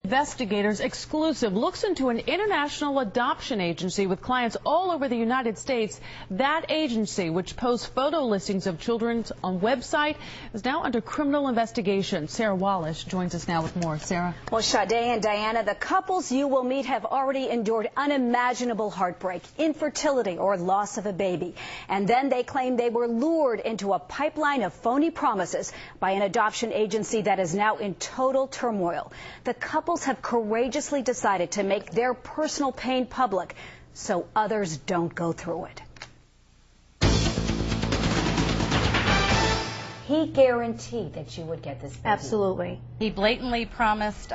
Investigators exclusive looks into an international adoption agency with clients all over the United States. That agency, which posts photo listings of children on website, is now under criminal investigation. Sarah Wallace joins us now with more. Sarah. Well, Sade and Diana, the couples you will meet have already endured unimaginable heartbreak, infertility, or loss of a baby. And then they claim they were lured into a pipeline of phony promises by an adoption agency that is now in total turmoil. The couples have courageously decided to make their personal pain public so others don't go through it. He guaranteed that you would get this baby. Absolutely. He blatantly promised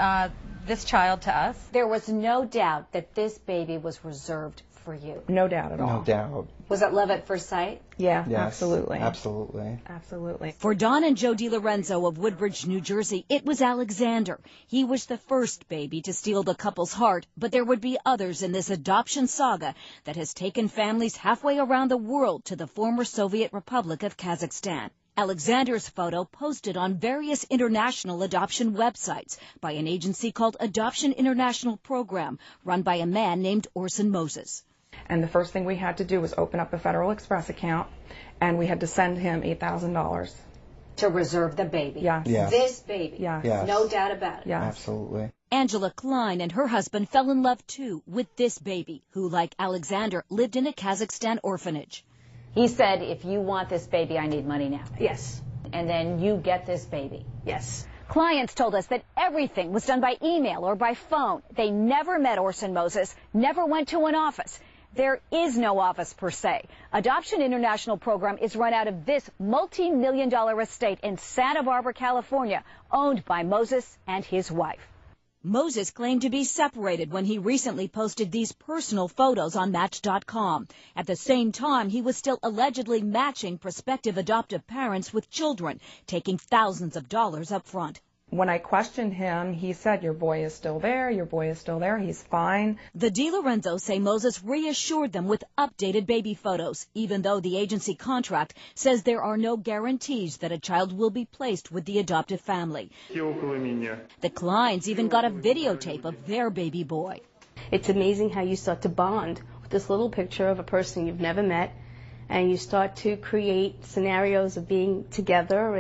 this child to us. There was no doubt that this baby was reserved for you. No doubt at all. No doubt. Was it love at first sight? Yeah, Yes, absolutely. Absolutely. Absolutely. For Don and Joe DiLorenzo of Woodbridge, New Jersey, it was Alexander. He was the first baby to steal the couple's heart, but there would be others in this adoption saga that has taken families halfway around the world to the former Soviet Republic of Kazakhstan. Alexander's photo posted on various international adoption websites by an agency called Adoption International Program, run by a man named Orson Moses. And the first thing we had to do was open up a Federal Express account, and we had to send him $8,000. To reserve the baby. Yes. Yes. This baby. Yes. Yes. No doubt about it. Yes. Absolutely. Angela Klein and her husband fell in love too with this baby, who, like Alexander, lived in a Kazakhstan orphanage. He said, if you want this baby, I need money now. Yes. And then you get this baby. Yes. Clients told us that everything was done by email or by phone. They never met Orson Moses, never went to an office. There is no office per se. Adoption International Program is run out of this multi-million-dollar estate in Santa Barbara, California, owned by Moses and his wife. Moses claimed to be separated when he recently posted these personal photos on Match.com. At the same time, he was still allegedly matching prospective adoptive parents with children, taking thousands of dollars up front. When I questioned him, he said, your boy is still there, your boy is still there, he's fine. The DiLorenzos say Moses reassured them with updated baby photos, even though the agency contract says there are no guarantees that a child will be placed with the adoptive family. The Kleins even got a videotape of their baby boy. It's amazing how you start to bond with this little picture of a person you've never met, and you start to create scenarios of being together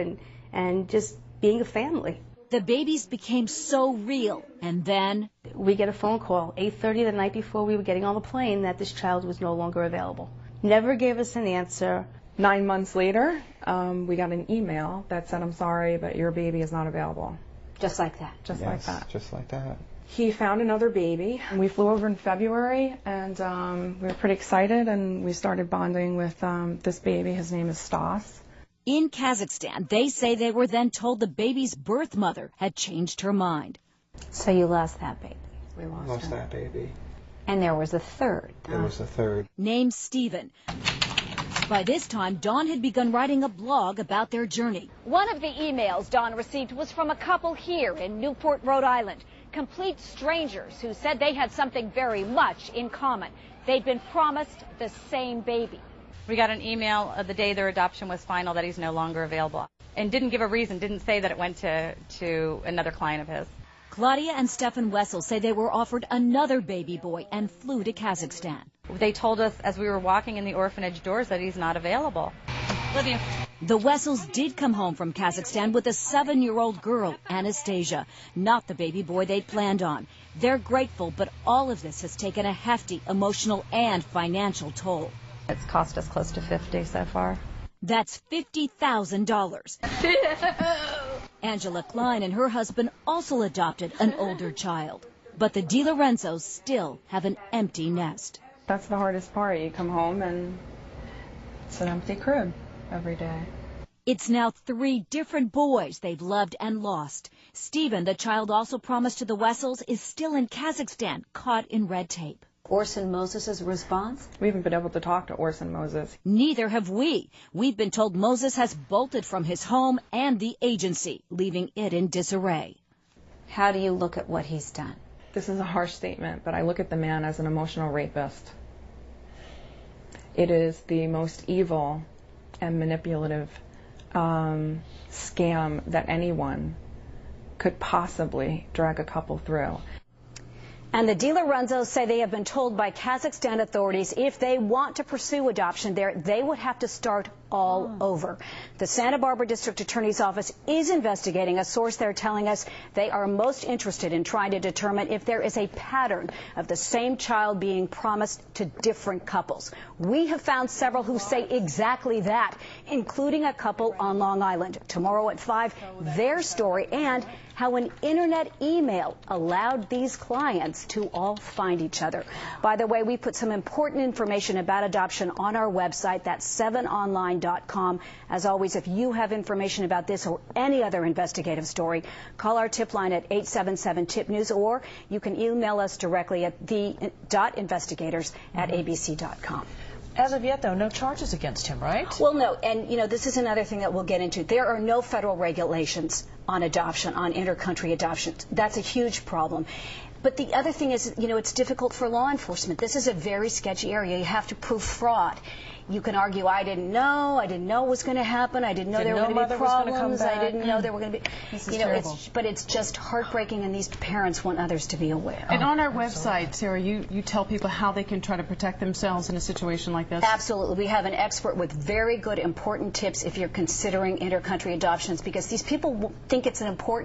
and just being a family. The babies became so real, and then we get a phone call 8:30 the night before we were getting on the plane that this child was no longer available. Never gave us an answer. 9 months later, we got an email that said, I'm sorry, but your baby is not available. Just like that. Just Yes, like that. Just like that. He found another baby. We flew over in February, and we were pretty excited, and we started bonding with this baby. His name is Stas. In Kazakhstan, they say they were then told the baby's birth mother had changed her mind. So you lost that baby. We lost that baby. And there was a third. There was a third. Named Stephen. By this time, Dawn had begun writing a blog about their journey. One of the emails Dawn received was from a couple here in Newport, Rhode Island. Complete strangers who said they had something very much in common. They'd been promised the same baby. We got an email the day their adoption was final that he's no longer available. And didn't give a reason, didn't say that it went to another client of his. Claudia and Stefan Wessel say they were offered another baby boy and flew to Kazakhstan. They told us as we were walking in the orphanage doors that he's not available. Lydia. The Wessels did come home from Kazakhstan with a 7-year-old girl, Anastasia, not the baby boy they'd planned on. They're grateful, but all of this has taken a hefty emotional and financial toll. It's cost us close to $50 so far. That's $50,000. Angela Klein and her husband also adopted an older child. But the DiLorenzos still have an empty nest. That's the hardest part. You come home and it's an empty crib every day. It's now 3 different boys they've loved and lost. Stephen, the child also promised to the Wessels, is still in Kazakhstan, caught in red tape. Orson Moses' response? We haven't been able to talk to Orson Moses. Neither have we. We've been told Moses has bolted from his home and the agency, leaving it in disarray. How do you look at what he's done? This is a harsh statement, but I look at the man as an emotional rapist. It is the most evil and manipulative scam that anyone could possibly drag a couple through. And the De Lorenzo say they have been told by Kazakhstan authorities if they want to pursue adoption there, they would have to start all over. The Santa Barbara District Attorney's Office is investigating. A source there telling us they are most interested in trying to determine if there is a pattern of the same child being promised to different couples. We have found several who say exactly that, including a couple on Long Island. Tomorrow at 5, their story and how an internet email allowed these clients to all find each other. By the way, we put some important information about adoption on our website. That's 7online.com. As always, if you have information about this or any other investigative story, call our tip line at 877-TIP-NEWS, or you can email us directly at the.investigators@abc.com. As of yet, though, no charges against him, right? Well, no, and this is another thing that we'll get into. There are no federal regulations on adoption, on inter-country adoptions. That's a huge problem. But the other thing is, it's difficult for law enforcement. This is a very sketchy area. You have to prove fraud. You can argue, I didn't know it was going to happen, I didn't know there were going to be problems, I didn't know there were going to be, This is terrible. But it's just heartbreaking, and these parents want others to be aware. And on our website, Sarah, you tell people how they can try to protect themselves in a situation like this? Absolutely. We have an expert with very good, important tips if you're considering inter-country adoptions, because these people think it's an important